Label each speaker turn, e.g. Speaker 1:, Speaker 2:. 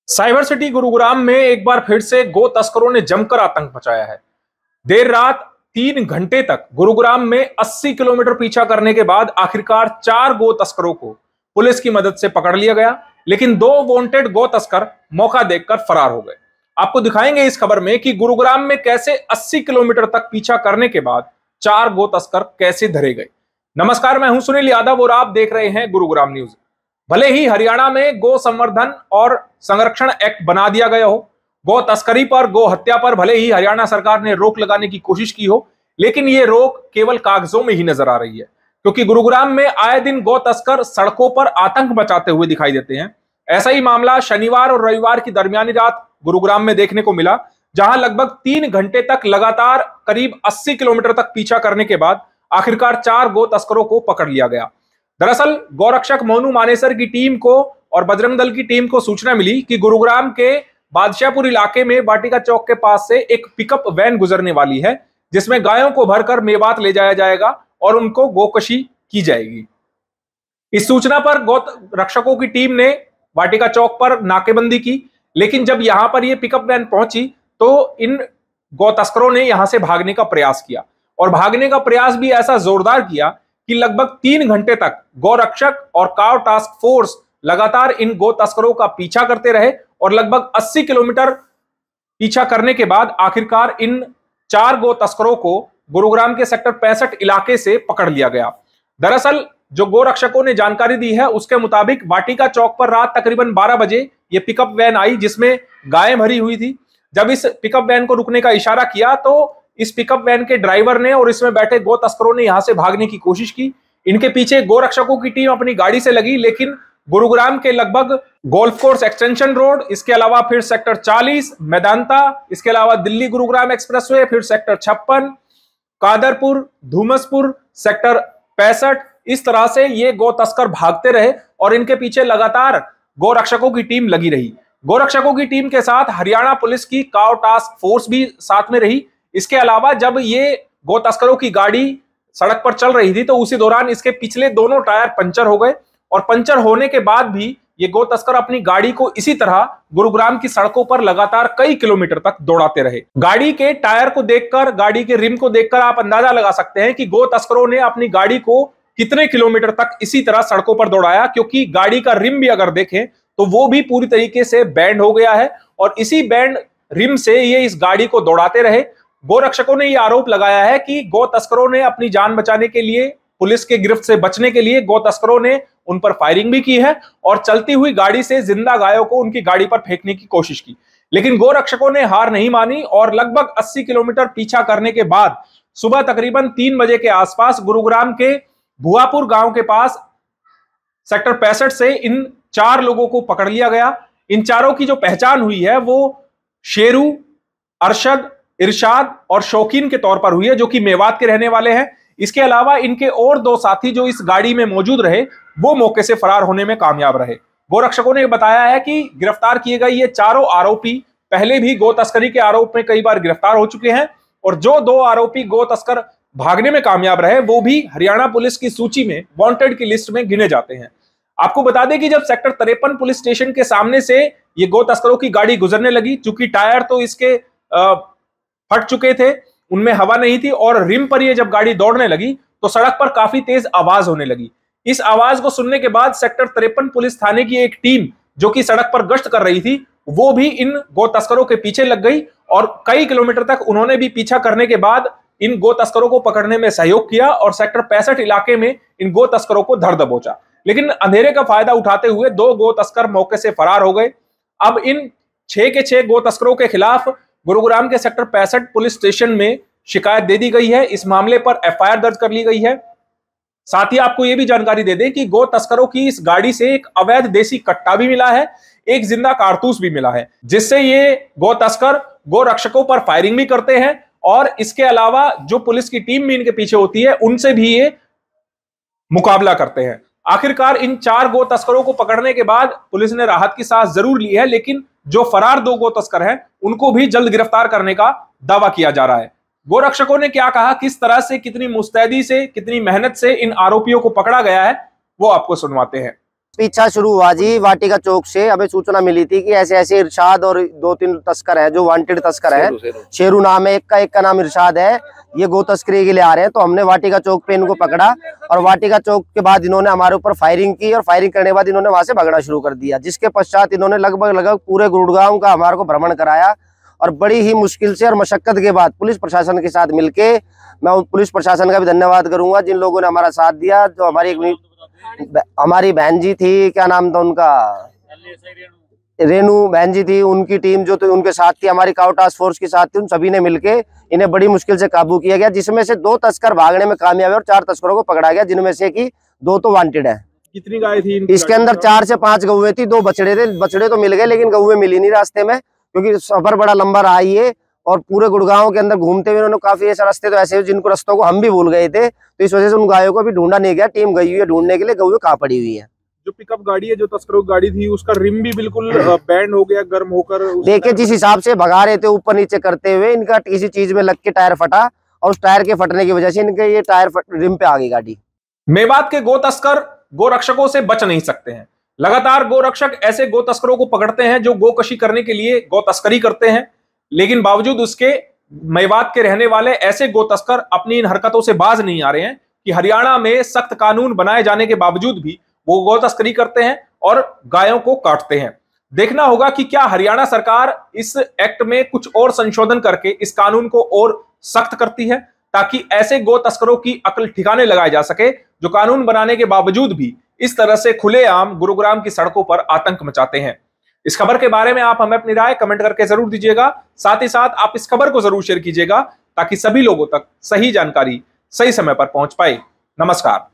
Speaker 1: Cyber city Gurugram में एक बार फिर से गो तस्करों ने जमकर आतंक मचाया है। देर रात 3 घंटे तक गुरुग्राम में 80 किलोमीटर पीछा करने के बाद आखिरकार 4 गो तस्करों को पुलिस की मदद से पकड़ लिया गया, लेकिन 2 वांटेड गो तस्कर मौका देखकर फरार हो गए। आपको दिखाएंगे इस खबर में कि गुरुग्राम में कैसे 80 किलोमीटर तक पीछा करने के बाद 4 गो तस्कर कैसे धरे गए। नमस्कार, मैं हूं सुनील यादव और आप देख रहे हैं गुरुग्राम न्यूज। भले ही हरियाणा में गो संवर्धन और संरक्षण एक्ट बना दिया गया हो, गो तस्करी पर, गो हत्या पर भले ही हरियाणा सरकार ने रोक लगाने की कोशिश की हो, लेकिन ये रोक केवल कागजों में ही नजर आ रही है, क्योंकि गुरुग्राम में आए दिन गो तस्कर सड़कों पर आतंक मचाते हुए दिखाई देते हैं। ऐसा ही मामला शनिवार और रविवार की दरमियानी रात गुरुग्राम में देखने को मिला, जहां लगभग 3 घंटे तक लगातार करीब 80 किलोमीटर तक पीछा करने के बाद आखिरकार 4 गो तस्करों को पकड़ लिया गया। दरअसल गौरक्षक मोनू मानेसर की टीम को और बजरंग दल की टीम को सूचना मिली कि गुरुग्राम के बादशाहपुर इलाके में वाटिका चौक के पास से एक पिकअप वैन गुजरने वाली है, जिसमें गायों को भरकर मेवात ले जाया जाएगा और उनको गोकशी की जाएगी। इस सूचना पर गौ रक्षकों की टीम ने वाटिका चौक पर नाकेबंदी की, लेकिन जब यहां पर यह पिकअप वैन पहुंची तो इन गौ तस्करों ने यहां से भागने का प्रयास किया, और भागने का प्रयास भी ऐसा जोरदार किया कि लगभग 3 घंटे तक गौरक्षक और काव टास्क फोर्स लगातार इन गो तस्करों का पीछा करते रहे, और लगभग 80 किलोमीटर पीछा करने के बाद आखिरकार इन 4 गो तस्करों को गुरुग्राम के सेक्टर 65 इलाके से पकड़ लिया गया। दरअसल जो गोरक्षकों ने जानकारी दी है उसके मुताबिक वाटिका चौक पर रात तकरीबन 12 बजे ये पिकअप वैन आई, जिसमें गायें भरी हुई थी। जब इस पिकअप वैन को रुकने का इशारा किया तो इस पिकअप वैन के ड्राइवर ने और इसमें बैठे गो तस्करों ने यहां से भागने की कोशिश की। इनके पीछे गोरक्षकों की टीम अपनी गाड़ी से लगी, लेकिन गुरुग्राम के लगभग गोल्फ कोर्स एक्सटेंशन रोड, इसके अलावा फिर सेक्टर 40 मैदानता, इसके अलावा दिल्ली गुरुग्राम एक्सप्रेसवे, फिर सेक्टर 56 कादरपुर, धूमसपुर, सेक्टर 65, इस तरह से ये गो तस्कर भागते रहे और इनके पीछे लगातार गोरक्षकों की टीम लगी रही। गोरक्षकों की टीम के साथ हरियाणा पुलिस की काव टास्क फोर्स भी साथ में रही। इसके अलावा जब ये गो तस्करों की गाड़ी सड़क पर चल रही थी तो उसी दौरान इसके पिछले दोनों टायर पंचर हो गए, और पंचर होने के बाद भी ये गो तस्कर अपनी गाड़ी को इसी तरह गुरुग्राम की सड़कों पर लगातार कई किलोमीटर तक दौड़ाते रहे। गाड़ी के टायर को देखकर, गाड़ी के रिम को देखकर आप अंदाजा लगा सकते हैं कि गो तस्करों ने अपनी गाड़ी को कितने किलोमीटर तक इसी तरह सड़कों पर दौड़ाया, क्योंकि गाड़ी का रिम भी अगर देखें तो वो भी पूरी तरीके से बैंड हो गया है, और इसी बैंड रिम से ये इस गाड़ी को दौड़ाते रहे। गोरक्षकों ने यह आरोप लगाया है कि गो तस्करों ने अपनी जान बचाने के लिए, पुलिस के गिरफ्त से बचने के लिए गो तस्करों ने उन पर फायरिंग भी की है और चलती हुई गाड़ी से जिंदा गायों को उनकी गाड़ी पर फेंकने की कोशिश की। लेकिन गोरक्षकों ने हार नहीं मानी और लगभग 80 किलोमीटर पीछा करने के बाद सुबह तकरीबन 3 बजे के आसपास गुरुग्राम के भुआपुर गांव के पास सेक्टर 65 से इन 4 लोगों को पकड़ लिया गया। इन चारों की जो पहचान हुई है वो शेरू, अरशद, इरशाद और शौकीन के तौर पर हुई है, जो कि मेवात के रहने वाले हैं। इसके अलावा इनके और 2 साथी जो इस गाड़ी में मौजूद रहे वो मौके से फरार होने में कामयाब रहे। गोरक्षकों ने बताया है कि गिरफ्तार किए गए ये चारों आरोपी पहले भी गो तस्करी के आरोप में कई बार गिरफ्तार हो चुके हैं, और जो 2 आरोपी गो तस्कर भागने में कामयाब रहे वो भी हरियाणा पुलिस की सूची में वांटेड की लिस्ट में गिने जाते हैं। आपको बता दें कि जब सेक्टर 53 पुलिस स्टेशन के सामने से ये गो तस्करों की गाड़ी गुजरने लगी, चूंकि टायर तो इसके फट चुके थे, उनमें हवा नहीं थी, और रिम पर ये जब गाड़ी दौड़ने लगी तो सड़क पर काफी तेज आवाज होने लगी। इस आवाज को सुनने के बाद सेक्टर 53 पुलिस थाने की एक टीम जो कि सड़क पर गश्त कर रही थी वो भी इन गो तस्करों के पीछे लग गई, और कई किलोमीटर तक उन्होंने भी पीछा करने के बाद इन गो तस्करों को पकड़ने में सहयोग किया और सेक्टर 65 इलाके में इन गो तस्करों को धर दबोचा। लेकिन अंधेरे का फायदा उठाते हुए 2 गो तस्कर मौके से फरार हो गए। अब इन 6 के 6 गो तस्करों के खिलाफ गुरुग्राम के सेक्टर 65 पुलिस स्टेशन में शिकायत दे दी गई है। इस मामले पर एफआईआर दर्ज कर ली गई है। साथ ही आपको यह भी जानकारी दे दें कि गो तस्करों की इस गाड़ी से एक अवैध देसी कट्टा भी मिला है। एक जिंदा कारतूस भी मिला है, जिससे ये गो तस्कर गो रक्षकों पर फायरिंग भी करते हैं और इसके अलावा जो पुलिस की टीम भी इनके पीछे होती है उनसे भी ये मुकाबला करते हैं। आखिरकार इन 4 गो तस्करों को पकड़ने के बाद पुलिस ने राहत की सांस जरूर ली है, लेकिन जो फरार 2 गो तस्कर हैं उनको भी जल्द गिरफ्तार करने का दावा किया जा रहा है। गोरक्षकों ने क्या कहा, किस तरह से, कितनी मुस्तैदी से, कितनी मेहनत से इन आरोपियों को पकड़ा गया है, वो आपको सुनवाते हैं।
Speaker 2: पीछा शुरू हुआ जी वाटिका चौक से। हमें सूचना मिली थी कि ऐसे ऐसे इरशाद और 2-3 तस्कर हैं जो वांटेड तस्कर हैं। शेरू नाम है, एक का नाम इरशाद है। ये गो तस्करी के लिए आ रहे हैं, तो हमने वाटिका चौक पे इनको पकड़ा और वाटिका चौक के बाद इन्होंने हमारे ऊपर फायरिंग की और फायरिंग करने के बाद इन्होंने वहां से भगना शुरू कर दिया, जिसके पश्चात इन्होंने लगभग पूरे गुड़गांव का हमारे को भ्रमण कराया और बड़ी ही मुश्किल से और मशक्कत के बाद पुलिस प्रशासन के साथ मिलके, मैं पुलिस प्रशासन का भी धन्यवाद करूंगा जिन लोगों ने हमारा साथ दिया। जो हमारी बहन जी थी, क्या नाम था उनका, रेनू बहन जी थी, उनकी टीम जो तो उनके साथ थी, हमारी काउ टास्क फोर्स के साथ थी, उन सभी ने मिलके इन्हें बड़ी मुश्किल से काबू किया गया, जिसमें से 2 तस्कर भागने में कामयाब है और 4 तस्करों को पकड़ा गया, जिनमें से कि 2 तो वांटेड है।
Speaker 1: कितनी गाय थी
Speaker 2: इसके अंदर? 4 से 5 गौएं थी, 2 बछड़े थे। बछड़े तो मिल गए लेकिन गौएं मिली नहीं रास्ते में, क्योंकि सफर बड़ा लंबा रहा है और पूरे गुड़गांव के अंदर घूमते हुए उन्होंने काफी ऐसे रास्ते तो ऐसे जिनको रास्तों को हम भी भूल गए थे, तो इस वजह से उन गायों को भी ढूंढा नहीं गया। टीम गई हुई है ढूंढने के लिए, गौएं कहाँ पड़ी हुई है।
Speaker 1: जो पिकअप गाड़ी है, जो तस्करों की गाड़ी थी, उसका रिम भी बिल्कुल बैंड हो गया, गर्म होकर।
Speaker 2: देखिए जिस हिसाब से भगा रहे थे ऊपर नीचे करते हुए, इनका किसी चीज में लग के टायर फटा और उस टायर के फटने की वजह से इनके ये टायर रिम पे आ गई गाड़ी।
Speaker 1: मेवात के गो तस्कर गो रक्षकों से बच नहीं सकते हैं। लगातार गो रक्षक ऐसे गो तस्करों को पकड़ते हैं जो गोकशी करने के लिए गो तस्करी करते हैं, लेकिन बावजूद उसके मेवात के रहने वाले ऐसे गो तस्कर अपनी इन हरकतों से बाज नहीं आ रहे हैं कि हरियाणा में सख्त कानून बनाए जाने के बावजूद भी वो गौ तस्करी करते हैं और गायों को काटते हैं। देखना होगा कि क्या हरियाणा सरकार इस एक्ट में कुछ और संशोधन करके इस कानून को और सख्त करती है, ताकि ऐसे गौ तस्करों की अकल ठिकाने लगाए जा सके जो कानून बनाने के बावजूद भी इस तरह से खुलेआम गुरुग्राम की सड़कों पर आतंक मचाते हैं। इस खबर के बारे में आप हमें अपनी राय कमेंट करके जरूर दीजिएगा। साथ ही साथ आप इस खबर को जरूर शेयर कीजिएगा ताकि सभी लोगों तक सही जानकारी सही समय पर पहुंच पाए। नमस्कार।